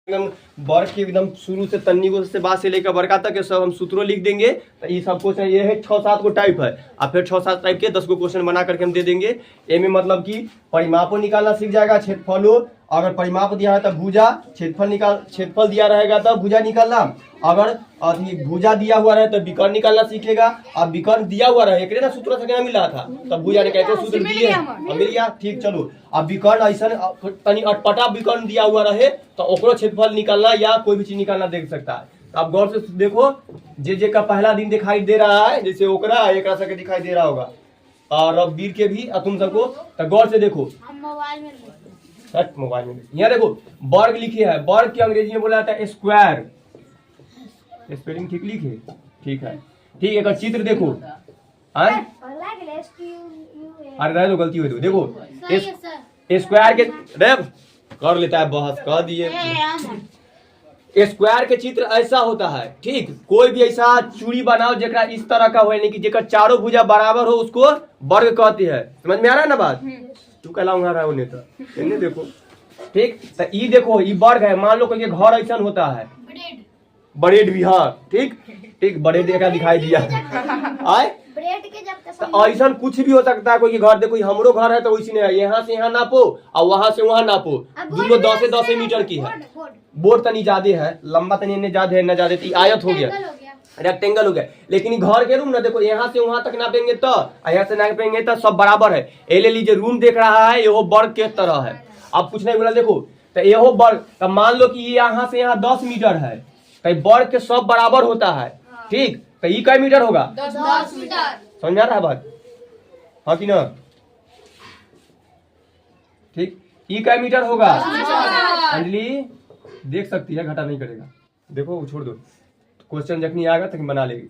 एकदम वर्ग के एकदम शुरू से तन्नी को से बात से लेकर वर्गा तक के सब हम सूत्रों लिख देंगे। तो ये सब क्वेश्चन ये है 6-7 को टाइप है, और फिर 6-7 टाइप के 10 को क्वेश्चन बना करके हम दे देंगे। ए में मतलब कि परिमापों निकालना सीख जाएगा, क्षेत्रफलों, अगर परिमाप दिया है तो भुजा, क्षेत्रफल दिया रहेगा तो भुजा निकालना, अगर भुजा दिया हुआ रहे तो विकर्ण निकालना सीखेगा, और विकर्ण दिया हुआ रहे एक ना सूत्र से मिल रहा था तब भुजा ने कहते सूत्र दिए मिल गया। ठीक, चलो अब विकर्ण ऐसा तनी अटपटा विकर्ण दिया हुआ रहे तो ओकरो क्षेत्रफल निकालना या कोई भी चीज निकालना देख सकता है। तो आप गौर से देखो, जे का पहला दिन दिखाई दे रहा है, जैसे ओकरा एक सबके दिखाई दे रहा होगा, और अब वीर के भी तुम सबको, तो गौर से देखो मोबाइल में यहाँ देखो वर्ग लिखे है। वर्ग की अंग्रेजी में बोला जाता है स्क्वायर। स्पेलिंग ठीक लिखे? ठीक है। ठीक है, अगर चित्र देखो, अरे रह दो, गलती हुई तो देखो स्क्वायर के कर लेता है बहस कह दिए। स्क्वायर के चित्र ऐसा होता है, ठीक, कोई भी ऐसा चूड़ी बनाओ जेकरा इस तरह का हो, यानी कि जेकर चारों भुजा बराबर हो उसको वर्ग कहते हैं। समझ में आ रहा है ना बात? तू कहलाऊंगा रहा होने तो देखो, ठीक, तो ई देखो ई वर्ग है। मान लो कोई घर ऐसा होता है, ब्रेड भी, हाँ ठीक ठीक, ब्रेड का दिखाई दिया आए तो ऐसा कुछ भी हो सकता है। कोई घर देखो, हमरो घर है तो वैसे नहीं है, यहाँ से यहाँ नापो और वहां से वहां नापो, दोनों 10 मीटर की है। बोर्ड तनी ज्यादा है, लंबा तनी ज्यादा है, न ज्यादा आयत हो गया, रेक्टेंगल हो गया। लेकिन घर के रूम ना देखो, यहाँ से वहां तक नापेंगे तो यहाँ से नापेंगे तो सब बराबर है। ये ले लीजिए, रूम देख रहा है, ये वर्ग के तरह है। अब कुछ नहीं बोला, देखो तो ये वर्ग, तो मान लो कि यहाँ से यहाँ 10 मीटर है, तो वर्ग के सब बराबर होता है, ठीक, तो ये कई मीटर होगा? 10 मीटर। समझ आ रहा है बात? हाँ कि ना? ठीक, ये कई मीटर होगा? अंजलि देख सकती है, घटा नहीं करेगा। देखो छोड़ दो, क्वेश्चन जखनी आएगा तक बना लेगी।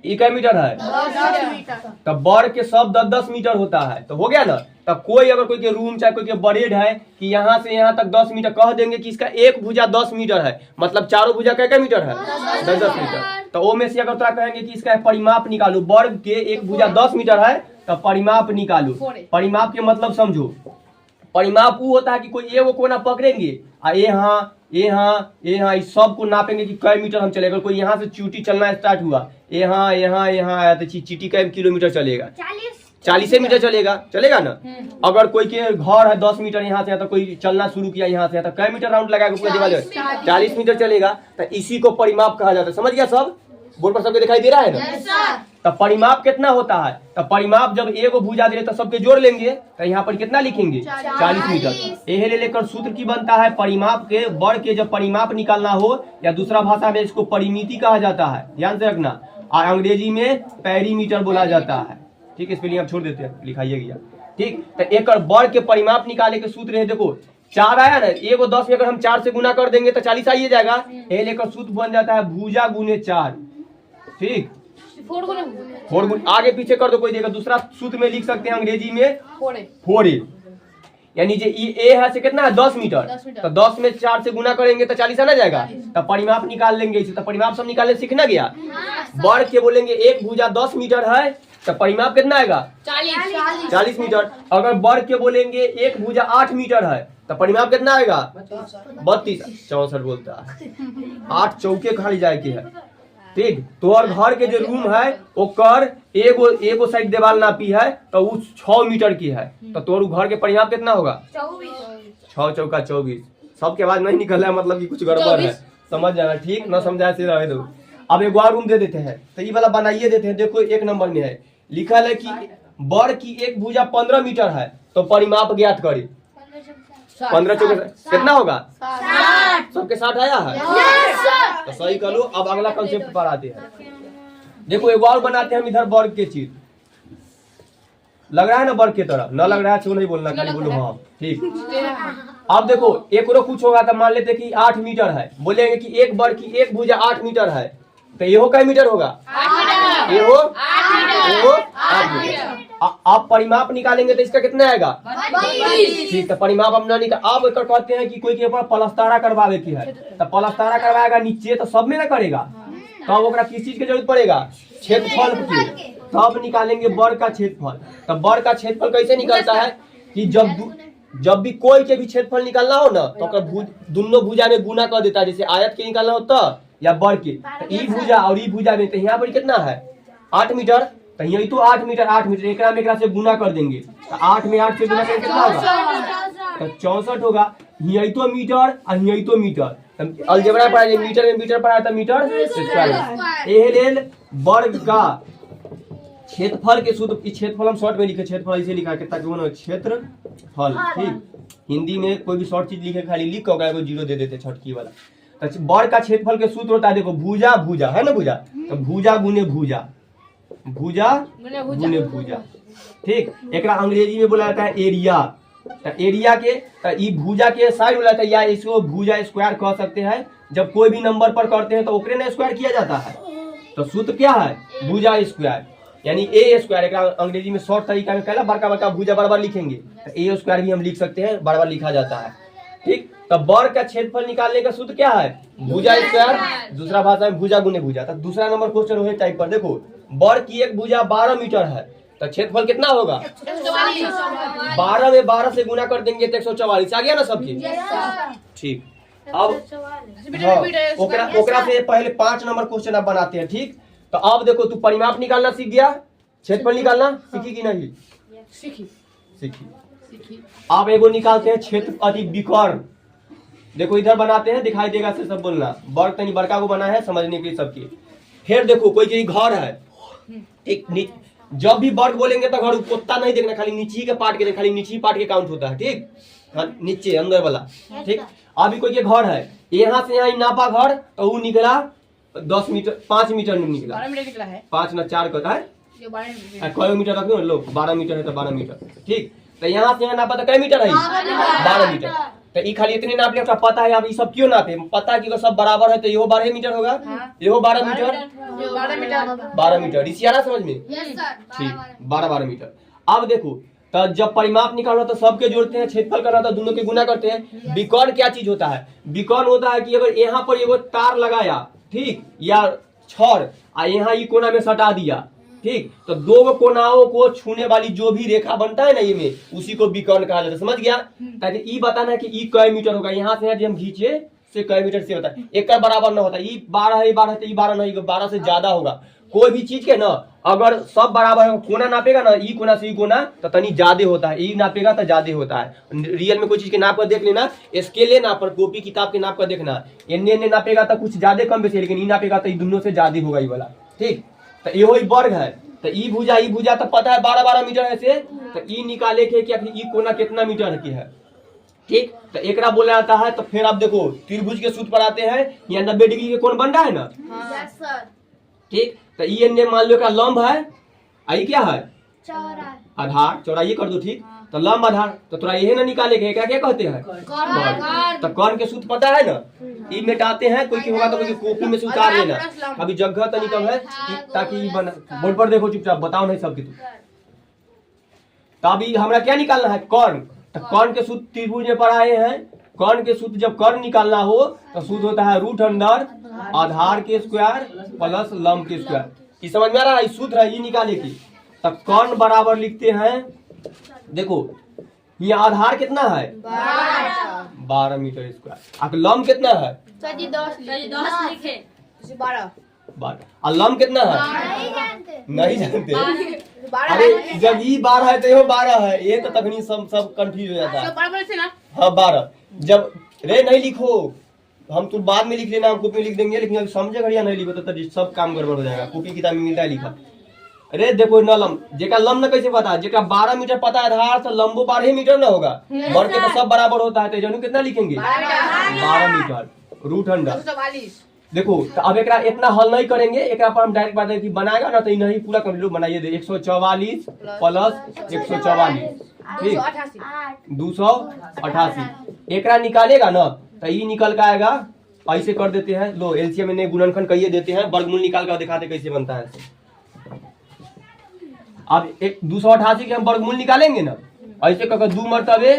ये कई मीटर है? 10 मीटर। तब वर्ग के सब 10-10 मीटर होता है, तो हो गया ना। तब कोई अगर कोई के रूम चाहे कोई के ब्रेड है कि यहाँ से यहाँ तक 10 मीटर, कह देंगे कि इसका एक भुजा 10 मीटर है, मतलब चारों भुजा क्या मीटर है? 10-10 मीटर। तो वो में से अगर तो कहेंगे कि इसका परिमाप निकालो, वर्ग के एक भुजा 10 मीटर है तो परिमाप निकालो। परिमाप के मतलब समझो, परिमाप वो होता है कि कोई एगो कोना पकड़ेंगे और यहाँ इस सब को नापेंगे कि कई मीटर हम चलेगा। कोई यहाँ से चीटी चलना स्टार्ट हुआ, यहाँ आया तो चीटी कई किलोमीटर चलेगा? 40 मीटर चलेगा ना। अगर कोई के घर है 10 मीटर, यहाँ से तो कोई चलना शुरू किया यहाँ से, तो कई मीटर राउंड लगाएगा पूरे दीवार? 40 मीटर चलेगा। तो इसी को परिमाप कहा जाता है। समझ गया सब? बोर्ड पर सबके दिखाई दे रहा है ना? तो परिमाप कितना होता है? तो परिमाप जब एगो भुजा दे तो सबके जोड़ लेंगे, तो यहाँ पर कितना लिखेंगे? 40 मीटर। यह ले लेकर सूत्र की बनता है परिमाप के। वर्ग के जब परिमाप निकालना हो, या दूसरा भाषा में इसको परिमिति कहा जाता है, ध्यान से रखना, और अंग्रेजी में पेरीमीटर बोला जाता है। ठीक, इसके लिए हम छोड़ देते हैं, लिखाइए गया। ठीक, तो एक वर्ग के परिमाप निकाले के सूत्र है, देखो 4 आया ना, एगो 10 में अगर हम 4 से गुना कर देंगे तो 40 आइए जाएगा। ये लेकर सूत्र बन जाता है भुजा गुने 4। ठीक, 4 गुने आगे पीछे कर दो, कोई देगा। दूसरा सूत्र में लिख सकते हैं अंग्रेजी में 4a, यानी जे ए है से कितना है? 10 मीटर। तो 10 में 4 से गुना करेंगे तो 40 आना जाएगा। तो परिमाप निकाल लेंगे इसे। तो परिमाप सब निकालने सीखना गया। वर्ग के बोलेंगे एक भुजा 10 मीटर है तो परिमाप कितना आएगा? 40 मीटर। अगर वर्ग के बोलेंगे एक भुजा 8 मीटर है तो परिमाप कितना आएगा? 32 64 बोलता है, 8 चौके खाली जाए के है। ठीक, तो और घर के जो रूम है वो कर एगो साइड दीवार नापी है तो वो 6 मीटर की है, तो तोर घर के परिमाप कितना होगा? 6 चौका 24। सबके आवाज नहीं निकल रहा है, मतलब कि कुछ गड़बड़ है, समझ जाना। ठीक, ना समझाए से रहे दो। अब एक और रूम दे देते हैं, तो ये वाला बनाइए देते हैं। देखो 1 नंबर में है लिखा है कि वर्ग की एक भुजा 15 मीटर है तो परिमाप ज्ञात करें। 15 चौके कितना होगा? 60। सबके 60 आया है? तो सही कर लो। अब अगला कंसेप्ट पर आते हैं। देखो एक और बनाते हैं हम इधर वर्ग के चित्र। लग रहा है ना वर्ग की तरह? न लग रहा है तो नहीं बोलना, खाली बोलो हाँ। ठीक, अब देखो एक और कुछ होगा तो मान लेते कि 8 मीटर है, बोलेंगे कि एक वर्ग की एक भुजा 8 मीटर है तो ये कई मीटर होगा? 8 मीटर। आप परिमाप निकालेंगे तो इसका कितना आएगा? 32। ठीक, तो परिमाप हम ना निकाल। आप एक कहते हैं कि कोई के ऊपर पलस्तारा करवावे की है तो पलस्तारा करवाएगा नीचे, तो सब में ना करेगा, तो अब ओकरा किस चीज की जरूरत पड़ेगा? क्षेत्रफल की। तब निकालेंगे वर्ग का क्षेत्रफल। तो वर्ग का क्षेत्रफल कैसे निकलता है कि जब जब भी कोई के भी क्षेत्रफल निकालना हो ना तो ओकरा दोनों भुजा में गुना कर देता है। जैसे आयत के निकालना हो तो या वर्ग के, तो ई भुजा और ई भुजा में, तो यहाँ पर कितना है 8 मीटर, तो यहाँ तो 8 मीटर 8 मीटर एकरा में एकरा से गुना कर देंगे, तो 8 में 8 से गुना करके कितना होगा, तो 64 होगा। यहाँ तो मीटर और यहाँ तो मीटर, अलजेब्रा पढ़ा मीटर में मीटर पढ़ा था मीटर स्क्वायर। एहे लेल वर्ग का क्षेत्रफल के सूत्र, क्षेत्रफल हम शॉर्ट में लिखे, क्षेत्रफल ऐसे लिखा के ताकि वो क्षेत्रफल, ठीक। हिंदी में कोई भी शॉर्ट चीज लिखे खाली लिख के ओकरा को जीरो दे देते छटकी वाला। तो वर्ग का क्षेत्रफल के सूत्र होता है, देखो भुजा भुजा है ना, भुजा तो भुजा गुने भुजा, भुजा गुने भुजा, ठीक। एकरा अंग्रेजी में बोला जाता है एरिया। तो एरिया के तो ई भुजा के साइड बोला जाता है, या इसको भुजा स्क्वायर कह सकते हैं। जब कोई भी नंबर पर करते हैं तो ओकरे ना स्क्वायर किया जाता है। तो सूत्र क्या है, भुजा स्क्वायर यानी ए स्क्वायर। एक अंग्रेजी में शॉर्ट तरीका में कहला बड़का बड़का भुजा बार बार लिखेंगे, तो ए स्क्वायर भी हम लिख सकते हैं, बार बार लिखा जाता है, ठीक। तो वर्ग का क्षेत्रफल निकालने का सूत्र क्या है, भुजा स्क्वायर, दूसरा भाषा में भुजा गुने भुजा। तो दूसरा नंबर क्वेश्चन वही टाइप पर देखो, वर्ग की एक भुजा 12 मीटर है, तो क्षेत्रफल कितना होगा 12 में 12 से गुना कर देंगे तो 144 आ गया ना सबकी, ठीक। अब हाँ, ओकरा से पहले 5 नंबर क्वेश्चन आप बनाते हैं, ठीक। तो अब देखो तू परिमाप निकालना सीख गया, क्षेत्रफल निकालना सीखी कि नहीं, सीखी। अब एगो निकालते हैं क्षेत्र अति विकर्ण। देखो इधर बनाते हैं, दिखाई देगा से सब बोलना, वर्ग तनी बड़का को बना है समझने के लिए सबकी। फिर देखो कोई के घर है, एक जब भी वर्ग बोलेंगे तो घर उतना नहीं देखना, खाली नीचे के पार्ट के, खाली नीचे पार्ट के काउंट होता है, ठीक। हाँ, नीचे अंदर वाला, ठीक। अभी कोई के घर है, यहाँ से यहाँ नापा घर तो वो निकला 10 मीटर, 5 मीटर में निकला, 12 मीटर निकला है, 5 न 4 कहता है, 12 मीटर रखो लो, 12 मीटर है तो 12 मीटर, ठीक। तो यहाँ से यहाँ नापा तो कै मीटर है, 12 मीटर। तो ये खाली इतने नाप लिया, पता है अब ये सब क्यों नापे, पता है कि सब बराबर है, तो यो 12 मीटर होगा, यो 12 मीटर, 12 मीटर, इसी आ रहा समझ में, ठीक, 12 मीटर। अब देखो तो जब परिमाप निकालना तो सबके जोड़ते हैं, क्षेत्रफल करना तो दोनों के गुना करते हैं। विकर्ण क्या चीज होता है, विकर्ण होता है कि अगर यहाँ पर एगो तार लगाया, ठीक, या छड़ आ यहाँ ये कोना में सटा दिया, ठीक, तो दो कोनाओं को छूने वाली जो भी रेखा बनता है ना ये में, उसी को विकर्ण कहा जाता है, समझ गया। ताकि ई बताना है कि ई कै मीटर होगा, यहाँ से हम खींचे से कै मीटर से होता है, एक का बराबर ना होता है, ई 12 है, 12 है तो ई 12 नहीं, 12 से ज्यादा होगा। कोई भी चीज के ना अगर सब बराबर है, कोना नापेगा ना, ई कोना से ई कोना तो तनी ज्यादा होता है, ई नापेगा तो ज्यादा होता है। रियल में कोई चीज के नाप कर देख लेना, स्केल नाप पर, कॉपी किताब के नाप कर देखना, एन्ने नापेगा तो कुछ ज्यादा कम बेसी, लेकिन ई नापेगा तो ई दोनों से ज्यादा होगा ई वाला, ठीक। तो ये वही वर्ग है, तो ई भुजा तो पता है 12 मीटर है से, तो ई निकाले के कि ई कोना कितना मीटर की है, ठीक। तो एकरा बोला जाता है। तो फिर आप देखो त्रिभुज के सूत्र पर आते हैं, यहाँ 90 डिग्री के कोण बन रहा है ना, ठीक। तो ई एन्ने मान लो का लंब है, आई क्या है आधार, चौड़ाई कर दो, ठीक। तो लंब आधार तो थोड़ा यही ना निकाले के क्या क्या कहते हैं, तो कर्ण के सूत्र पता है ना, ई मिटाते हैं, कोई की होगा तो कोई कॉपी में से उतार लेना, अभी जगह तो निकल है ताकि बोर्ड पर देखो चुपचाप, बताओ नहीं सबकी। तो अभी हमारा क्या निकालना है, कर्ण। तो कर्ण के सूत्र त्रिभुज में पढ़ाए हैं, कर्ण के सूत्र जब कर्ण निकालना हो तो सूत्र होता है रूट अंडर आधार के स्क्वायर प्लस लंब के स्क्वायर। ये समझ में आ रहा है, सूत्र है ये निकाले की। तब कर्ण बराबर लिखते हैं, देखो ये आधार कितना है 12 मीटर स्क्वायर, अब लंब कितना है 12, और लंब कितना है नहीं जानते। अरे जब ये 12 है तो ये 12 है, ये तो तखनी सब कंफ्यूज हो जाता है। हाँ 12, जब रे नहीं लिखो, हम तो बाद में लिख लेना, हम कॉपी में लिख देंगे, लेकिन समझे घड़िया नहीं लिखो तो सब काम गड़बड़ हो जाएगा। कॉपी किताब में मिलता है लिखा। अरे देखो न लंब, जेका लंब न कैसे पता, जेका 12 मीटर पता है आधार, तो लंबो 12 मीटर ना होगा, वर्ग के तो सब बराबर होता है, तो जानू कितना लिखेंगे 12 मीटर रूट अंडर। देखो तो अब एकरा इतना हल नहीं करेंगे, एकरा पर हम डायरेक्ट बात है कि बनाएगा ना तो नहीं पूरा कर लो, बनाइए दे 144 प्लस 144, ठीक 288। एकरा निकालेगा ना तो ये निकल के आएगा, ऐसे कर देते हैं, लो एलसीएम में गुणनखंड कहिए देते हैं, वर्गमूल निकाल कर दिखाते कैसे बनता है। अब 288 के हम वर्गमूल निकालेंगे ना, ऐसे करके 2 मरतबे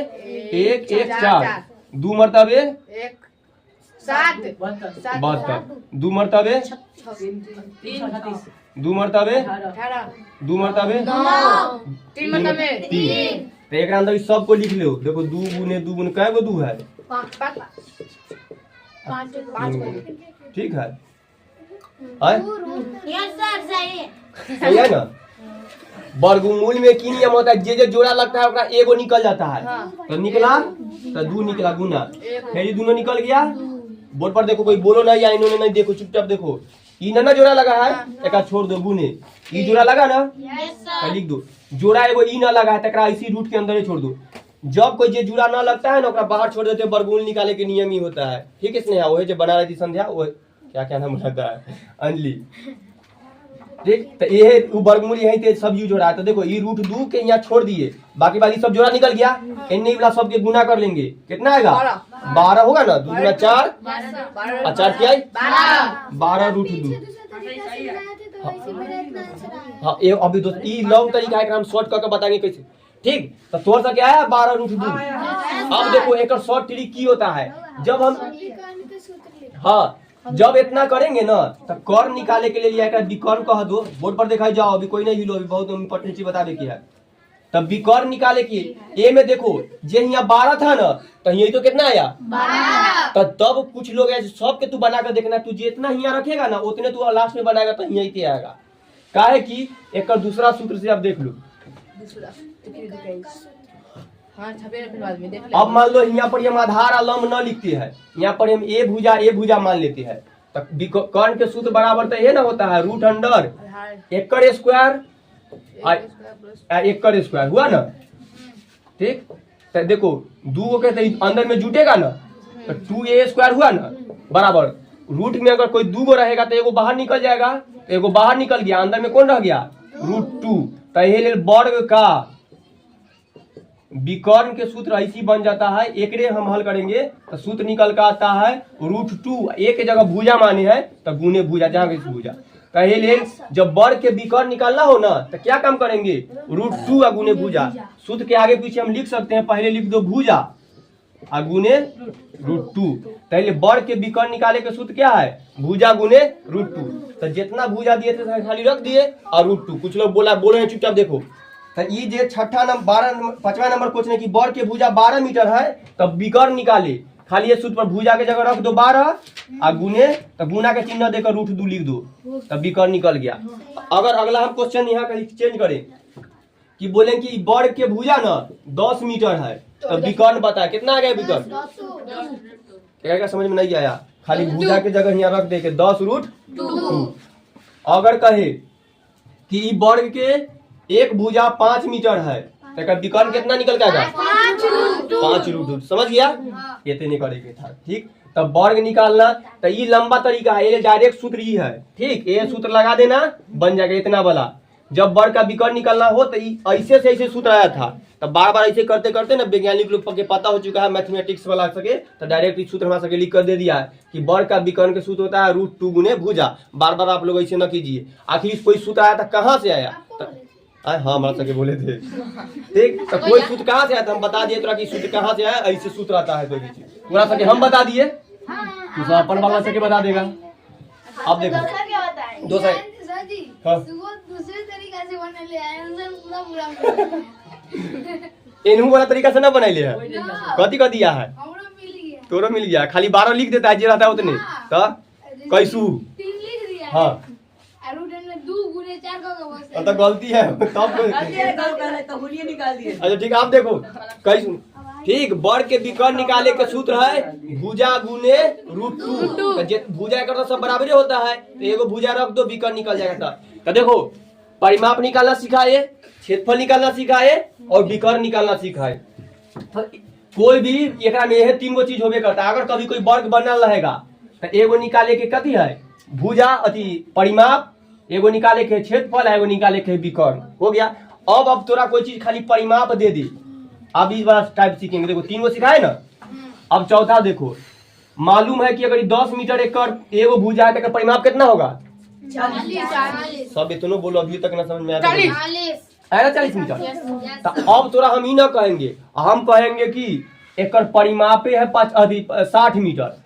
1 1 4, 2 मरतबे 72, 2 मरतबे 2 मरतबे 2 मरतबे 3, तो एक अंदर इस सब को लिख लो। देखो 2 गुने कै गो 2 है? 5 ठीक है, सही है ना। वर्गमूल में की नियम होता है, जे जोड़ा लगता है ओकरा एगो निकल जाता है। तो निकला तो 2 निकला गुना, फिर ये दोनों निकल गया। बोर्ड पर देखो, कोई बोलो नहीं या इन्होंने नहीं, देखो चुपचाप देखो। ई ना जोड़ा लगा है, एक छोड़ दो गुने। ई जोड़ा लगा ना, तो लिख दो। जोड़ा एगो ई ना लगा है तो इसी रूट के अंदर ही छोड़ दो। जब कोई जे जुड़ा ना लगता है ना ओकरा बाहर छोड़ देते, वर्गमूल निकाले के नियम ही होता है। ठीक है स्नेहा, वही जो बना रही थी संध्या, वो क्या नाम रहता है, अंजलि। ठीक, तो ये वर्गमूल यही थे सब यूज हो रहा है। तो देखो ये रूट 2 के यहाँ छोड़ दिए, बाकी बाकी सब जोड़ा निकल गया। इन्हीं वाला सबके गुना कर लेंगे, कितना आएगा? 12 होगा ना। 2 गुना 4 और 4 क्या है? 12 रूट 2। हाँ ये अभी दोस्त ये लॉन्ग तरीका है, हम शॉर्ट करके बताएंगे कैसे। ठीक, तो थोड़ा सा क्या है 12 रूट 2। अब देखो एक शॉर्ट ट्रिक की होता है, जब हम हाँ जब इतना करेंगे ना तो कर्ण निकाले के लिए लिया विकर्ण कह दो। बोर्ड पर दिखाई जाओ, अभी कोई नहीं हिलो, अभी बहुत इंपॉर्टेंट चीज बता दे की है। तब विकर्ण निकाले की ए में देखो जे यहाँ 12 था ना, तो यही तो कितना आया 12। तब कुछ लोग ऐसे सब के तू बना कर देखना, तू जितना यहाँ रखेगा ना उतने तू लास्ट में बनाएगा तो यही पे आएगा। काहे कि एक दूसरा सूत्र से आप देख लो। अब मान लो यहाँ पर हम आधार अलम न लिखते हैं, यहाँ पर हम ए भुजा मान लेते हैं। तो कर्ण के सूत्र बराबर तो ये ना होता है, रूट अंडर एकड़ स्क्वायर एकड़ स्क्वायर हुआ ना। ठीक, तो देखो 2 के अंदर में जुटेगा ना, तो 2a स्क्वायर हुआ ना बराबर। रूट में अगर कोई 2 रहेगा तो एगो बाहर निकल जाएगा, तो एगो बाहर निकल गया, अंदर में कौन रह गया? रूट 2। तो ये वर्ग का विकर्ण के सूत्र ऐसी बन जाता है। एक हम हल करेंगे तो सूत्र निकल का आता है रूट 2। एक जगह भुजा माने है तो गुने भुजा, जहाँ भुजा कहे ले। जब वर्ग के विकर्ण निकालना हो ना तो क्या काम करेंगे? रूट 2 और गुने भुजा। सूत्र के आगे पीछे हम लिख सकते हैं, पहले लिख दो भुजा और गुने रूट 2। पहले वर्ग के विकर्ण निकाले के सूत्र क्या है? भुजा गुने रूट 2। तो जितना भुजा दिए थे खाली रख दिए और रूट 2। कुछ लोग बोले हैं, चुपचाप देखो। तो ये जे छठा नंबर 5वां नंबर क्वेश्चन है कि वर्ग के भुजा 12 मीटर है, तब विकर्ण निकाले। खाली ये सूत्र पर भुजा के जगह रख दो 12 और गुने, तो गुना के चिन्ह देकर रूट 2 लिख दो, तब विकर्ण निकल गया। अगर अगला हम क्वेश्चन यहाँ कहीं चेंज करें कि बोले कि वर्ग के भुजा ना 10 मीटर है, तब विकर्ण बताए कितना आ गया विकर्ण? क्या समझ में नहीं आया? खाली भुजा के जगह यहाँ रख दे के 10 रूट 2। अगर कहे कि वर्ग के एक भुजा 5 मीटर है, तो विकर्ण कितना निकल के आएगा? 5 रूट 2। समझ गया? ये तो नहीं करेंगे था। ठीक, तब वर्ग निकालना तो ये लंबा तरीका है, ये डायरेक्ट सूत्र ही है। ठीक, ये सूत्र लगा देना बन जाएगा इतना वाला। जब वर्ग का विकर्ण निकालना हो तो ऐसे से ऐसे सूत्र आया था, तब बार बार ऐसे करते करते ना वैज्ञानिक लोग के पता हो चुका है, मैथमेटिक्स वाला सके तो डायरेक्ट ये सूत्र हमारे सके लिख कर दे दिया है कि वर्ग का विकर्ण के सूत्र होता है रूट 2 गुने भुजा। बार बार आप लोग ऐसे न कीजिए। आखिर कोई सूत्र आया था कहाँ से आया? हाँ हमारे सके बोले थे। ठीक, तो कोई सूत्र कहाँ से आया था हम बता दिए तोरा कि सूत्र कहाँ से आया, ऐसे सूत्र आता है। पूरा सके हम बता दिए, दूसरा अपन वाला सके बता देगा। अब देखो दूसरे इनहू वाला तरीका से ना बनाइले है। कथी कह दिया है? तोरो मिल गया, खाली 12 लिख देता है जे रहता है उतने। तो कैसू हाँ तो गलती है तब अच्छा ठीक है। आप देखो कैसू। ठीक, वर्ग के विकर्ण निकाले के सूत्र है भुजा गुने रूट 2। भुजा करता सब बराबर होता है, तो एगो भुजा रख दो विकर्ण निकल जाएगा। तो देखो परिमाप निकालना सिखाए, क्षेत्रफल निकालना सिखाए और विकर्ण निकालना सिखाए। कोई भी एकरा में यह 3 गो चीज होबे करता है। अगर कभी कोई वर्ग बनल रहेगा तो एगो निकाले के कथी है? भुजा अति परिमाप, एगो निकाले के क्षेत्रफल, एगो निकाले के विकर्ण। हो गया। अब तोरा कोई चीज खाली परिमाप दे दी। अब इस बार टाइप सीखेंगे। देखो 3 गो सिखाए ना। अब चौथा देखो, मालूम है कि अगर 10 मीटर एकड़ एगो भुजा है तो परिमाप कितना होगा? 40। सब इतनो बोलो अभी तक ना समझ में आया? 40 मीटर। तो अब तोरा हम ही ना कहेंगे, हम कहेंगे कि एकड़ परिमापे है 60 मीटर।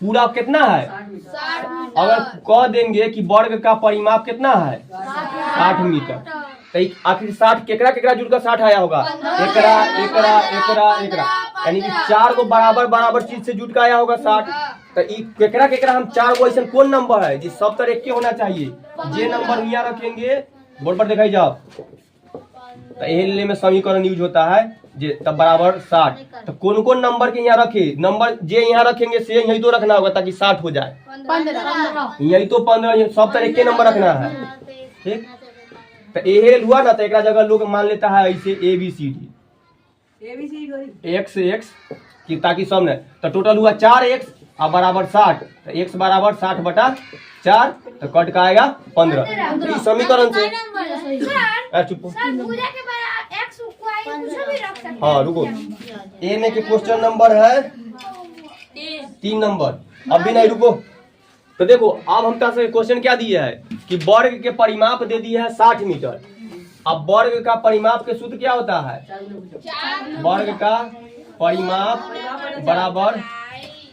पूरा कितना है? 60 मीटर। अगर कह देंगे कि वर्ग का परिमाप कितना है? 60 मीटर, तो आखिर 60 केकरा केकरा जुड़ कर 60 आया होगा? एकरा एकरा एकरा एकरा, यानी कि 4 को बराबर बराबर चीज से जुट के आया होगा 60। तो केकरा केकरा हम 4 को ऐसा कौन नंबर है जिस सब तरह एक के होना चाहिए? जे नंबर यहाँ रखेंगे बोर्ड पर दिखाई जाओ, तो यही में समीकरण यूज होता है जे तब बराबर 60। तो कौन कौन नंबर के यहाँ रखे? नंबर जे यहाँ रखेंगे से यही तो रखना होगा ताकि 60 हो जाए। 15 यही तो 15 सब तरह के नंबर रखना है, ठीक। तो ये हुआ ना, तो एक जगह लोग मान लेता है ऐसे ABCD x x कि ताकि सब ने, तो टोटल हुआ 4x और बराबर 60। तो x बराबर 60/4, तो कट का आएगा 15। इस समीकरण से चुप। हाँ रुको, ए में के क्वेश्चन नंबर है 3 नंबर। अभी नहीं रुको, तो देखो अब हम से क्वेश्चन क्या दिया है कि वर्ग के परिमाप दे दिया है 60 मीटर। अब वर्ग का परिमाप के सूत्र क्या होता है? वर्ग का परिमाप बराबर,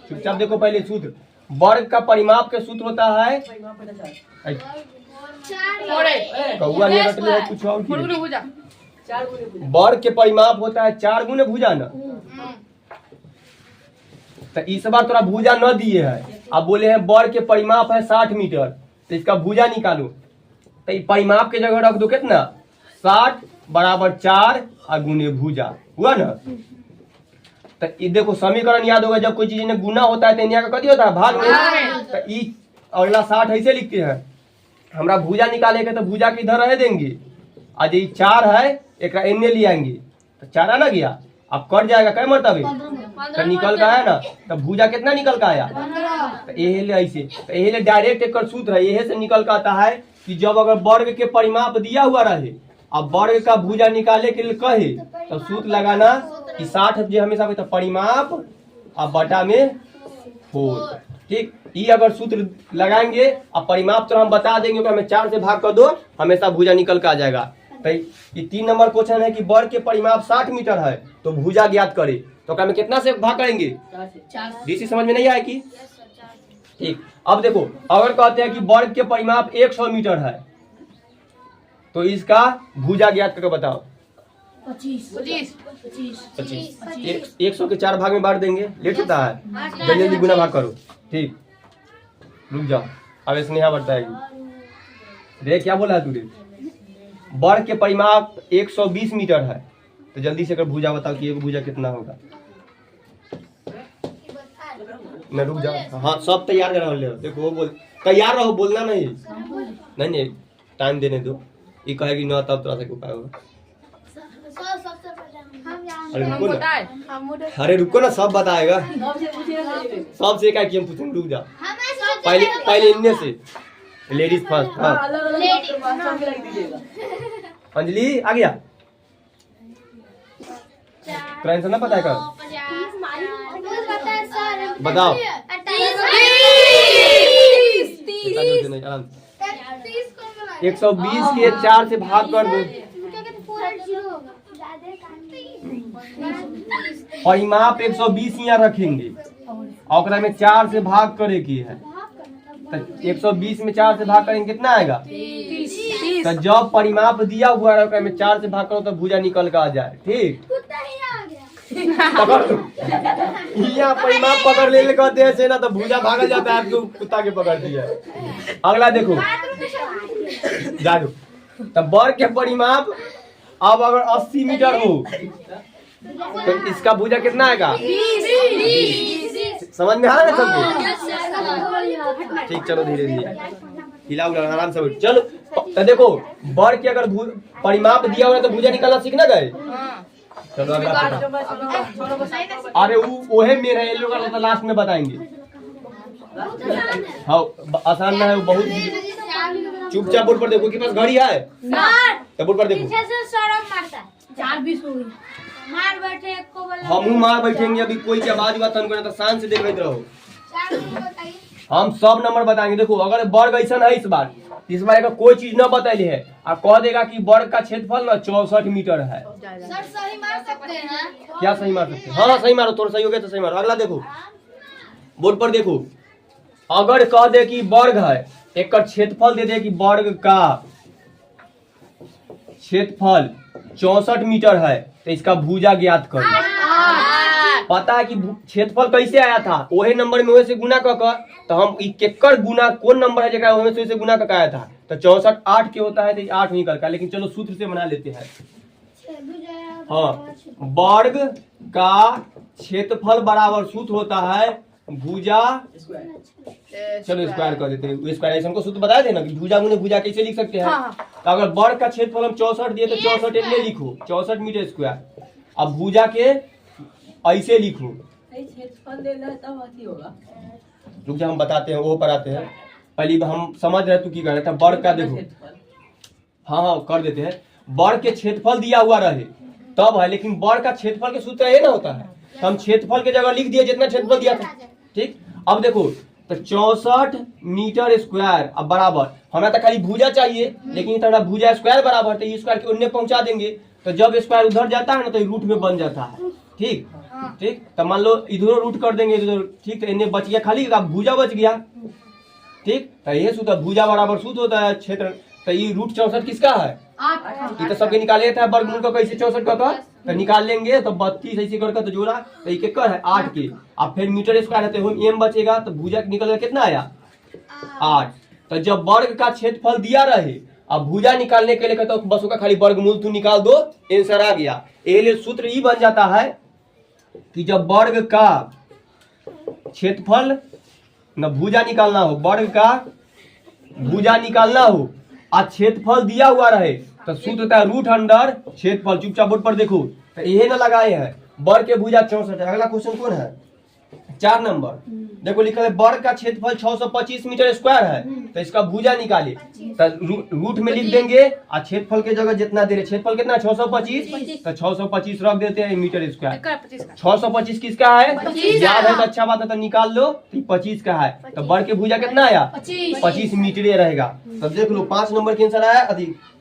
चुपचाप देखो पहले सूत्र। वर्ग का परिमाप के सूत्र होता है कौआ नहीं रटले है कुछ और की। वर्ग के परिमाप होता है 4 गुने भुजा ना। तो इस बार थोड़ा भुजा न दिए है, अब बोले हैं वर्ग के परिमाप है 60 मीटर, तो इसका भुजा निकालो। तो परिमाप के जगह रख दो कितना? 60 बराबर 4 और गुने भुजा, हुआ ना। तो ये देखो समीकरण याद होगा, जब कोई चीज ने गुना होता है तो यहाँ का कथी होता है? भाग में। तो ई अगला 60 ऐसे लिखते हैं। हमरा भुजा निकाले के तो भुजा के इधर रह देंगे, आज ये 4 है एक एने ले आएंगे, तो 4 आना गया, अब कट जाएगा कै मरतबे? तो निकल का है ना, तो भुजा कितना निकल का आया? तो यही ले ऐसे, तो यही ले डायरेक्ट एक सूत्र है, यही से निकल का आता है कि जब अगर वर्ग के परिमाप दिया हुआ रहे, अब वर्ग का भुजा निकाले के लिए कहे, तो सूत्र लगाना कि 60 जो हमेशा तो परिमाप अब बटा में 4, ठीक। ये अगर सूत्र लगाएंगे अब परिमाप तो हम बता देंगे कि हमें 4 से भाग कर दो, हमेशा भुजा निकल का आ जाएगा। तो ये 3 नंबर क्वेश्चन है कि वर्ग के परिमाप 60 मीटर है तो भुजा ज्ञात करे, तो क्या में कितना से भाग करेंगे? 4 समझ में नहीं आया कि? ठीक। अब देखो अगर कहते हैं कि वर्ग के परिमाप 100 मीटर है, तो इसका भुजा ज्ञात करके बताओ। 25 100 के 4 भाग में बांट देंगे, लेट होता है, जल्दी जल्दी गुना भाग करो, ठीक। रुक जाओ, अब स्नेहा बताएगी। रे क्या बोला है तूने? वर्ग के परिमाप 120 मीटर है, तो जल्दी से अगर भुजा बताओ कि एक भुजा कितना होगा। मैं रुक जाओ, हाँ सब तैयार कर रहो, देखो वो बोल तैयार रहो, बोलना नहीं नहीं टाइम देने दो। ये कहेगी ना तब तरह से उपाय होगा। अरे रुको ना, अरे रुको ना, सब बताएगा, सबसे क्या हम पूछेंगे, रुक जाओ। पहले इनमें से लेडीज फर्स्ट। हाँ अंजलि आ गया, फ्रेंड्स ना पता है कर बताओ। 120 के 4 से भाग कर दो, परिमाप 120 यहाँ रखेंगे और में 4 से भाग करे की है, तो 120 में 4 से भाग करेंगे कितना आएगा? तो जब परिमाप दिया हुआ है में 4 से भाग करो तो भुजा निकल कर आ जाए, ठीक। पकड़ लो, यहाँ परिमाप पकड़ ले कहते हैं ना, तो भुजा भागा जाता है, तो कुत्ता के पकड़ दिया। अगला देखो जादू, तो वर्ग के परिमाप अब अगर 80 मीटर हो तो इसका भुजा कितना आएगा? 20। समझ में आ रहा है सबको? ठीक, चलो धीरे धीरे हिलाओ, आराम से चलो। तो देखो वर्ग के अगर परिमाप दिया हुआ है तो भुजा निकालना सीखना गए। चलो अगला, अरे वो मेन है, ये लोग तो लास्ट में बताएंगे। हाँ आसान ना है वो, बहुत। चुपचाप बोर्ड पर देखो, कि पास घड़ी है तो बोर्ड पर देखो। हम मार बैठेंगे, अभी कोई की आवाज बात तो शांत से देख रहो। हम सब नंबर बताएंगे। देखो अगर वर्ग ऐसा है इस बार अगर कोई चीज न बताइए है और कह देगा कि वर्ग का क्षेत्रफल ना 64 मीटर है, सर सही मार सकते हैं? क्या सही मार सकते हैं? हाँ सही मारो, थोड़ा सही हो गया तो सही मारो। अगला देखो बोर्ड पर देखो, अगर कह दे कि वर्ग है, एक क्षेत्रफल दे दे कि वर्ग का क्षेत्रफल 64 मीटर है तो इसका भुजा ज्ञात करो। पता है कि क्षेत्रफल कैसे आया था, वही नंबर में से गुना कर तो हम केकर गुना कौन नंबर है जगह वही से गुना कर आया था तो 64 8 के होता है तो 8 निकल का, लेकिन चलो सूत्र से बना लेते हैं। हाँ, वर्ग का क्षेत्रफल बराबर सूत्र होता है भुजा, चलो स्क्वायर कर देते हैं, स्क्वायर हमको सूत्र बताए थे ना कि भुजा गुने भुजा कैसे लिख सकते हैं। तो अगर वर्ग का क्षेत्रफल हम 64 दिए तो 64 इतने लिखो 64 मीटर स्क्वायर। अब भुजा के ऐसे लिखो, रुक जा हम बताते हैं वो पर आते हैं, पहले हम समझ रहे तू की कर रहे था। वर्ग का देखो, हाँ कर देते हैं। वर्ग के क्षेत्रफल दिया हुआ रहे तब है, लेकिन वर्ग का क्षेत्रफल के सूत्र ये ना होता है तो हम क्षेत्रफल के जगह लिख दिए जितना क्षेत्रफल दिया था। ठीक, अब देखो तो 64 मीटर स्क्वायर अब बराबर हमें तो खाली भुजा चाहिए, लेकिन तो भुजा स्क्वायर बराबर तो स्क्वायर के उन्ने पहुंचा देंगे तो जब स्क्वायर उधर जाता है ना तो रूट में बन जाता है। ठीक ठीक, तो मान लो इधर रूट कर देंगे इधर, ठीक, तो इन्हें बच गया खाली अब भुजा बच गया। ठीक, तो ये सूत्र भुजा बराबर सूत्र होता है क्षेत्र, तो ये रूट 64 किसका है, ये तो सबके निकाले था वर्गमूल का कैसे 64 का तो निकाल लेंगे तो 32 ऐसे करके तो जोड़ा तो ये कर है 8 के, अब फिर मीटर स्क्वायर है तो एम बचेगा तो भुजा निकल कितना आया 8। तो जब वर्ग का क्षेत्रफल दिया रहे अब भुजा निकालने के लिए तो बस का खाली वर्गमूल तू निकाल दो, आंसर आ गया। ये सूत्र ये बन जाता है कि जब वर्ग का क्षेत्रफल न भुजा निकालना हो, वर्ग का भुजा निकालना हो और क्षेत्रफल दिया हुआ रहे तो सूत्र होता है रूट अंडर क्षेत्रफल। चुपचाप बोर्ड पर देखो तो यही ना लगाए हैं, वर्ग के भुजा 64 है। अगला क्वेश्चन कौन है 4 नंबर, देखो लिखा है वर्ग का क्षेत्रफल 625 मीटर स्क्वायर है तो इसका भुजा निकाले तो रूट में लिख देंगे और क्षेत्रफल के जगह जितना दे रहे, क्षेत्रफल कितना 625 तो 625 रख देते हैं मीटर स्क्वायर। 625 किसका है, याद है तो अच्छा बात है तो निकाल लो, 25 का है तो वर्ग के भुजा कितना आया 25 मीटर रहेगा। तो देख लो 5 नंबर के आंसर आया,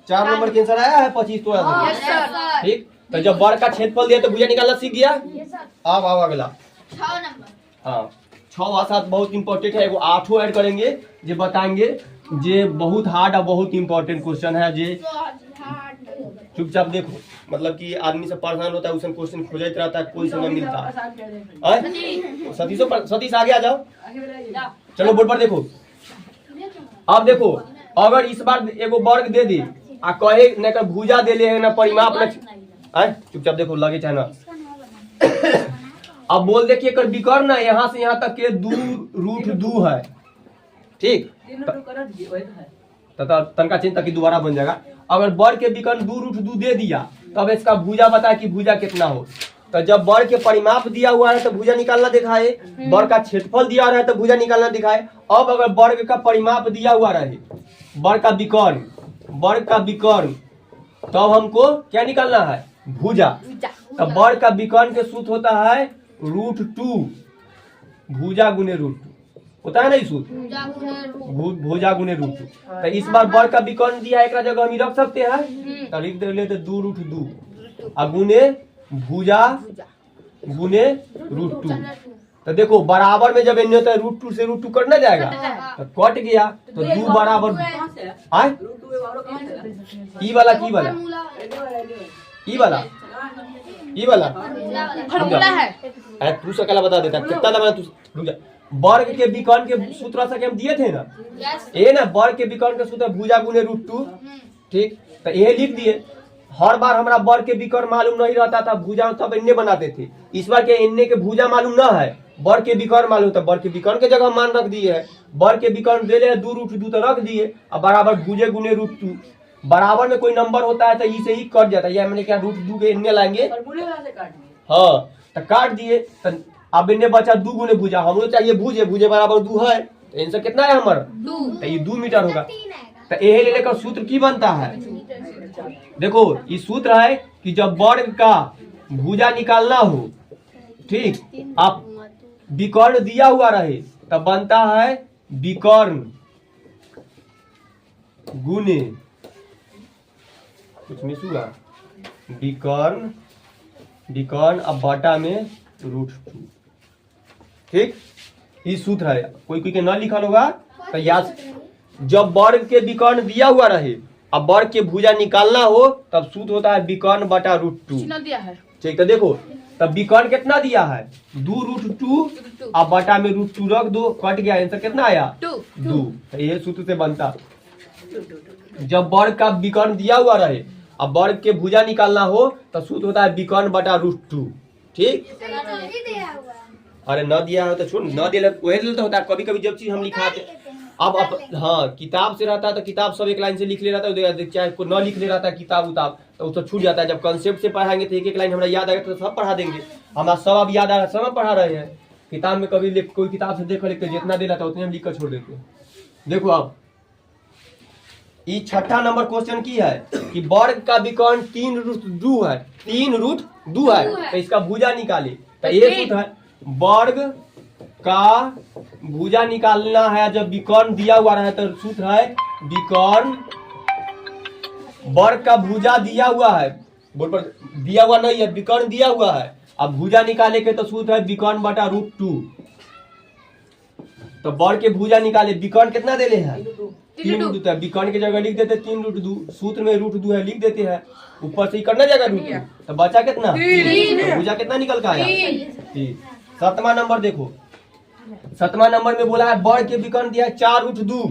4 नंबर के आंसर आया है 25 तो आया। ठीक, तो जब वर्ग का क्षेत्रफल दिया तो भुजा निकालना सीख गया। अब आओ अगला 6 नंबर, हाँ 6 और 7 बहुत इंपॉर्टेंट है, वो 8 ऐड करेंगे जो बताएंगे जे बहुत हार्ड और बहुत इंपॉर्टेंट क्वेश्चन है। जे चुपचाप देखो, मतलब कि आदमी से परेशान होता है उसे क्वेश्चन खोजते रहता है, कोई समय मिलता है। सतीश आगे आ जाओ, चलो बोर्ड पर देखो। अब देखो अगर इस बार एगो वर्ग दे दी आ कहे न कर भुजा दे ले ना परिमाप न, चुपचाप देखो लगे चाहे ना। अब बोल दे कि एक विकर्ण है यहाँ से यहाँ तक के 2 रूट 2 है। ठीक, तथा तनका चिंता की दोबारा बन जाएगा। अगर वर्ग के विकर्ण 2 रूट 2 दे दिया तब इसका भुजा बता कि भुजा कितना हो। तो जब वर्ग के परिमाप दिया हुआ है तो भुजा निकालना दिखाए, वर्ग का क्षेत्रफल दिया हुआ है तो भुजा निकालना दिखाए। अब अगर वर्ग का परिमाप दिया हुआ रहे, वर्ग का विकर्ण तब हमको क्या निकालना है भुजा। तो वर्ग का विकर्ण के सूत्र होता है रूट 2 भुजा गुने रूट 2 होता है ना, इस सूत्र भुजा गुने रूट 2। तो इस बार वर्ग का विकर्ण दिया है एक जगह हम रख सकते हैं तो लिख दे तो 2 रूट 2 और गुने भुजा गुने रूट 2। तो देखो बराबर में जब इन्हें होता है रूट 2 से रूट 2 कटना जाएगा तो कट गया तो 2 बराबर आए ई वाला की वाला ई वाला ई वाला फॉर्मूला है। तू सकला बता देता कितना दबा तू रुक जा। वर्ग के विकर्ण के सूत्र से हम दिए थे ना, ये ना वर्ग के विकर्ण के सूत्र भुजा गुने रूट 2। ठीक, तो ये लिख दिए। हर बार हमारा वर्ग के विकर्ण मालूम नहीं रहता था, भुजा तब इन्ने बनाते थे। इस बार के इन्ने के भुजा मालूम ना है, वर्ग के विकर्ण मालूम, तो वर्ग के विकर्ण के जगह मान रख दिए है। वर्ग के विकर्ण दे ले 2 रूट 2 तो रख दिए और बराबर भुजे गुने रूट 2। बराबर में कोई नंबर होता है तो इसे ही कट जाता है, या मैंने क्या रूट 2 के इन्ने लाएंगे हाँ तो काट दिए। तो अब इन्ने बचा 2 गुने भुजा, हम लोग चाहिए भुजे, भुजे बराबर 2 है तो आंसर कितना है हमारा 2, तो ये 2 मीटर होगा। तो यही ले लेकर सूत्र की बनता है, देखो ये सूत्र है कि जब वर्ग का भुजा निकालना हो, ठीक, आप विकर्ण दिया हुआ रहे तब बनता है विकर्ण गुने कुछ मिस हुआ विकर्ण अब बटा में रूट 2। ठीक, ये सूत्र है, कोई के ना लिखा होगा तो याद। जब वर्ग के विकर्ण दिया हुआ रहे अब वर्ग के भुजा निकालना हो तब सूत्र होता है विकर्ण बटा √2। चिन्ह दिया है ठीक, तो देखो तब विकर्ण कितना दिया है 2√2 अब बटा में √2 रख दो, कट गया, आंसर कितना आया 2 2। तो ये सूत्र से बनता जब वर्ग का विकर्ण दिया हुआ रहे अब वर्ग के भुजा निकालना हो तो सूत्र होता है विकर्ण बटा √2। ठीक, अरे न दिया हो तो छोड़, न दिया वही तो होता है। कभी कभी जब चीज हम लिखाते अब हाँ किताब से रहता है तो किताब सब एक लाइन से लिख ले रहता है, चाहे कोई न लिख ले रहता है किताब उताब तो उसको छूट जाता है। जब कंसेप्ट से पढ़ाएंगे तो एक एक लाइन हमारा याद आएगा तो सब पढ़ा देंगे। हमारा सब अब याद आ रहा है, सब पढ़ा रहे हैं। किताब में कभी कोई किताब से देख लिखते जितना दे रहा था उतने हम लिख कर छोड़ देते हैं। देखो अब ये छठा नंबर क्वेश्चन की है कि वर्ग का विकर्ण 3√2 है, 3√2 है तो इसका भुजा निकाले। तो ये सूत्र है वर्ग का भुजा निकालना है जब विकर्ण दिया हुआ रहे तो सूत्र है विकर्ण, वर्ग का भुजा दिया हुआ है, बोर्ड पर दिया हुआ नहीं है, विकर्ण दिया हुआ है। अब भुजा निकाले के तो सूत्र है विकर्ण बटा √2। तो वर्ग के भुजा निकाले, विकर्ण कितना देले हैं 3√2, विकर्ण की जगह लिख देते 3√2, सूत्र में √2 है लिख देते हैं, ऊपर से ही करना जाएगा √2 तो बचा कितना 3। भुजा कितना निकल का आया 3। सातवां नंबर देखो, सातवां नंबर में बोला है वर्ग के विकर्ण दिया है 4√2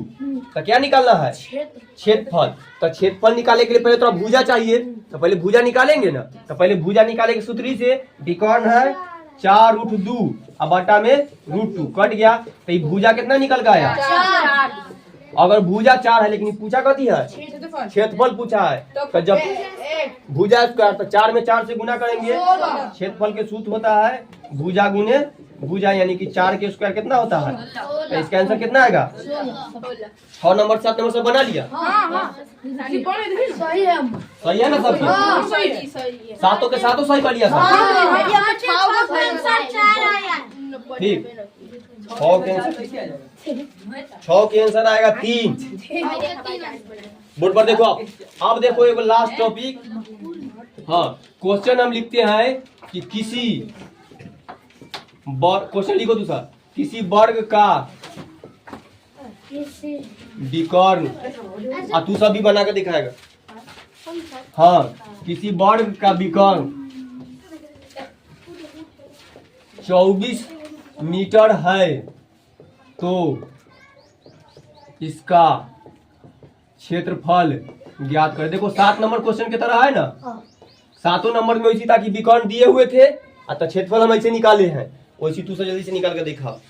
तो क्या निकालना है क्षेत्रफल। तो क्षेत्रफल निकालने के लिए पहले तो भुजा चाहिए, तो पहले भुजा निकालेंगे ना। तो पहले भुजा निकाले के सूत्र से विकर्ण है 4√2 अब बटा में √2 कट गया तो ये भुजा कितना निकल का आया 4 अगर भुजा 4 है लेकिन पूछा कथी है क्षेत्रफल पूछा है। तो जब भुजा स्क्वायर तो 4 में 4 से गुना करेंगे, क्षेत्रफल के सूत्र होता है भुजा गुने भुजा यानी कि 4 के स्क्वायर कितना होता है। तो इसका आंसर कितना आएगा 6 नंबर 7 नंबर सब बना लिया। सही है सही है ना सब सातों के सातों सही कर लिया सब। ठीक 6 के आंसर आएगा 3। बोर्ड पर देखो अब देखो एक लास्ट टॉपिक। हाँ क्वेश्चन हम लिखते हैं कि किसी क्वेश्चन लिखो दूसरा, किसी वर्ग का विकर्ण, तू सब भी बना के दिखाएगा। हाँ किसी वर्ग का विकर्ण 24 मीटर है तो इसका क्षेत्रफल ज्ञात करें। देखो 7 नंबर क्वेश्चन की तरह है ना, 7 नंबर में वैसी था कि विकर्ण दिए हुए थे तो क्षेत्रफल हम ऐसे निकाले हैं, वैसी तू जल्दी से निकाल कर दिखा।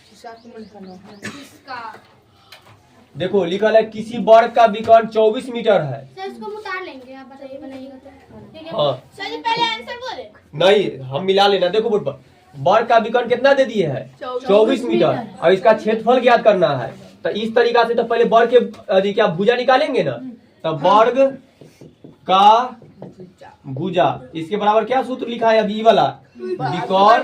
देखो लिखा है किसी वर्ग का विकर्ण 24 मीटर है। इसको उतार लेंगे, आप बताइए बनाइएगा तो। ठीक है हाँ सर जी पहले आंसर बोले। नहीं हम मिला लेना। देखो बोर्ड पर वर्ग का विकर्ण कितना दे दिए है 24 मीटर और इसका क्षेत्रफल ज्ञात करना है। तो इस तरीका से तो पहले वर्ग के क्या भुजा निकालेंगे ना। तो वर्ग का भुजा इसके बराबर क्या सूत्र लिखा है अभी वाला विकर्ण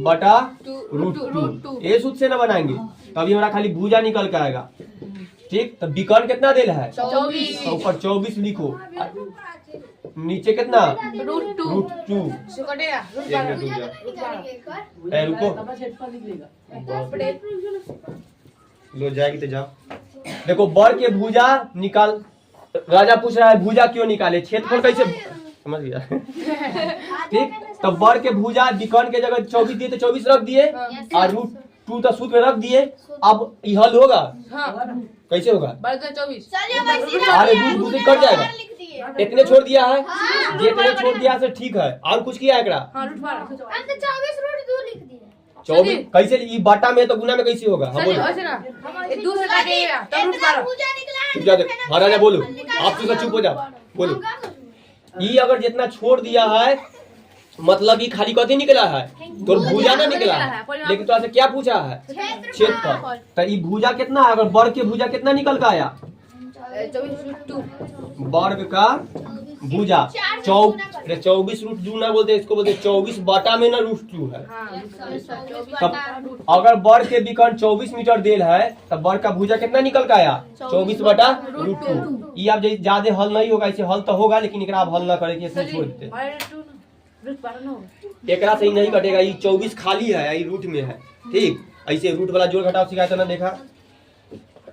बटा √2 ये सूत्र से ना बनाएंगे तो अभी हमारा खाली भुजा निकल के आएगा। ठीक तो विकर्ण कितना देना है 24 तो ऊपर 24 लिखो, नीचे कितना √2 रुको लो जाएगी तो जाओ। देखो वर्ग के भुजा निकाल, राजा पूछ रहा है भुजा क्यों निकाले, क्षेत्रफल कैसे समझ गया। ठीक तो वर्ग के भुजा विकर्ण के जगह 24 दिए तो 24 रख दिए और √2 तो सूत्र में रख दिए। अब ये हल होगा कैसे होगा, अरे दूसरे कट जाएगा, इतने छोड़ दिया है जितने छोड़ दिया है ठीक है। और कुछ किया है 24 कैसे ये बाटा में तो गुना में कैसे होगा। हम हाँ राजा बोलो, आप तो चुप हो जाओ बोलो। ये अगर जितना छोड़ दिया है मतलब ये खाली कथी निकला है तो भुजा ना निकला है, लेकिन तो क्या पूछा है क्षेत्रफल। तो ये भुजा कितना है, अगर वर्ग के भुजा कितना निकल का आया वर्ग का भुजा 24√2 ना बोलते इसको बोलते 24 बटा में ना √2 है। तब अगर वर्ग के विकर्ण 24 मीटर देल है तब वर्ग का भुजा कितना निकल का आया 24 बटा √2। ये आप ज्यादा हल नहीं होगा, इसे हल तो होगा लेकिन एकरा आप हल ना करे ऐसे छोड़ देते, एकरा से ही नहीं कटेगा। ये 24 खाली है, ये रूट में है। ठीक ऐसे रूट वाला जोड़ घटाव सिखाया था ना देखा।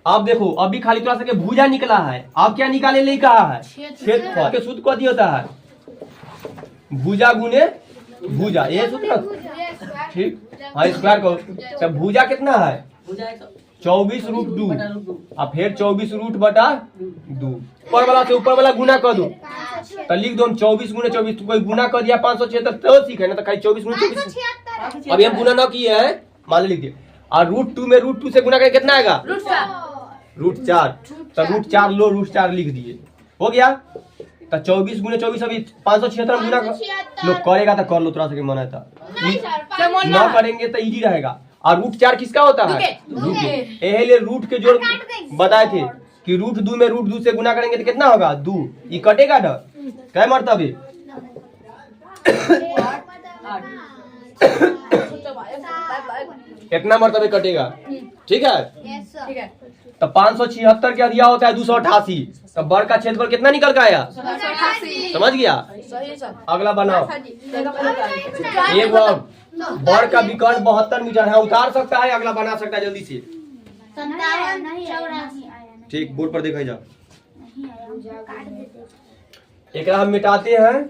अब देखो अभी खाली थोड़ा सा के भुजा निकला है, अब क्या निकाले नहीं कहा है, क्षेत्रफल के सूत्र कथी होता है, भुजा गुने भुजा, ये सूत्र ठीक। हाँ स्क्वायर को, तो भुजा कितना है 24√2 और फिर 24√2 ऊपर वाला से ऊपर वाला गुना कर दो, तो लिख दो हम 24 गुने 24, कोई गुना कर दिया 576 तो ठीक है ना, तो खाली 24 गुने 24। अभी हम गुना न किए हैं, मान लिख दिए। और √2 में √2 से गुना करके कितना आएगा √4, तो √4 लो, √4 लिख दिए, हो गया। तो 24 गुने 24 अभी 576 गुना लो, करेगा तो कर लो, थोड़ा सा मन है तो न करेंगे तो इजी रहेगा। और √4 किसका होता है, एहे रूट के जोड़ बताए थे कि √2 में √2 से गुना करेंगे तो कितना होगा 2, ये कटेगा ना क्या मरतबे कितना मरतबे कटेगा, ठीक है। ठीक है। तो 576 क्या दिया होता है 288, तो बड़ का क्षेत्रफल कितना निकल के आया, समझ गया। सही सर। अगला बनाओ, एक बड़ का विकर्ण 72 मीटर है, उतार सकता है, अगला बना सकता है जल्दी से, 57 ठीक। बोर्ड पर देखा जाओ, एक हम मिटाते हैं,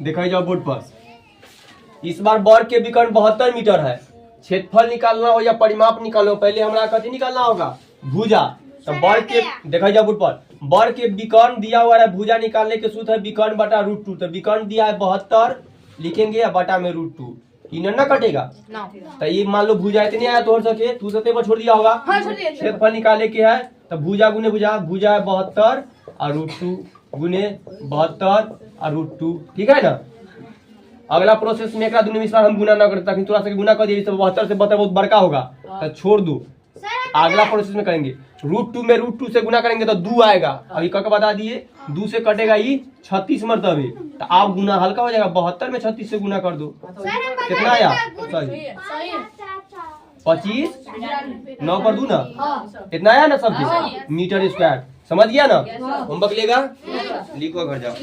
देखा जाओ बोर्ड पर। इस बार बड़ के विकर्ण 72 मीटर है, क्षेत्रफल निकालना हो या परिमाप निकालो, पहले हमारा कथी निकालना होगा भुजा। तो बड़ के देखा जाओ बोर्ड पर, बड़ के विकर्ण दिया हुआ है, भुजा निकालने के सूत्र है विकर्ण बटा √2, तो विकर्ण दिया है 72 लिखेंगे या बटा में √2, इन्हें ना कटेगा। तो ये मान लो भुजा इतने आया तोड़ सके, तू सते पर छोड़ दिया होगा, क्षेत्रफल निकाले के है, तो भुजा गुने भुजा, भुजा है 72 और √2 गुने 72 और √2, ठीक है ना। अगला प्रोसेस में एक दुनिया में हम गुना ना करते, थोड़ा सा गुना कर दिए, 72 से 72 बहुत बड़का होगा, तो छोड़ दो, अगला प्रोसेस में करेंगे। √2 में √2 से गुना करेंगे तो 2 आएगा, अभी कब बता दिए 2 से कटेगा ये 36 मरतबे, तो आप गुना हल्का हो जाएगा, 72 में 36 से गुना कर दो, कितना आया सही 25, 9 पर 2 ना, इतना आया ना सब मीटर स्क्वायर, समझ गया ना। होमवर्क लेगा, लिखो घर जाओ।